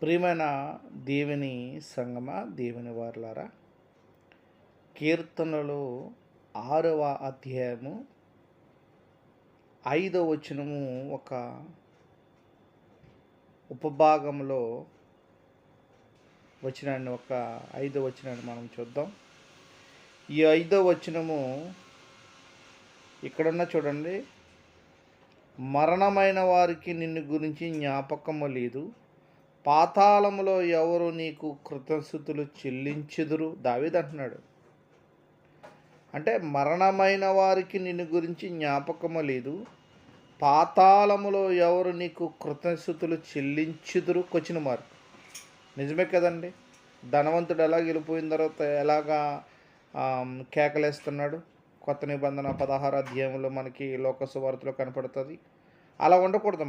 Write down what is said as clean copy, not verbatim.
ప్రియమైన దేవుని సంగమా, దేవుని వారలారా, కీర్తనలు 6వ అధ్యాయము 5వ వచనము ఒక ఉపభాగంలో వచనాన్ని ఒక 5వ వచనాన్ని మనం చూద్దాం. ఈ 5వ వచనము ఇక్కడున్న చూడండి, మరణమైన వారికి నిన్ను గురించి జ్ఞాపకము లేదు, పాతాళములో ఎవరు నీకు కృతజ్ఞతలు చెల్లించుదురు. దావీదు అంటున్నాడు. అంటే మరణమైన వారికి నిన్ను గురించి జ్ఞాపకము లేదు, పాతాళములో ఎవరు నీకు కృతజ్ఞతలు చెల్లించుదురు. Question mark. నిజమే కదండి. ధనవంతుడు ఎలా వెళ్ళిపోయిన తర్వాత ఎలాగా కేకలేస్తున్నాడు. కొత్త నిబంధన 16వ అధ్యాయంలో మనకి లోక సువార్తలో కనపడుతుంది. అలా ఉండకూడదు.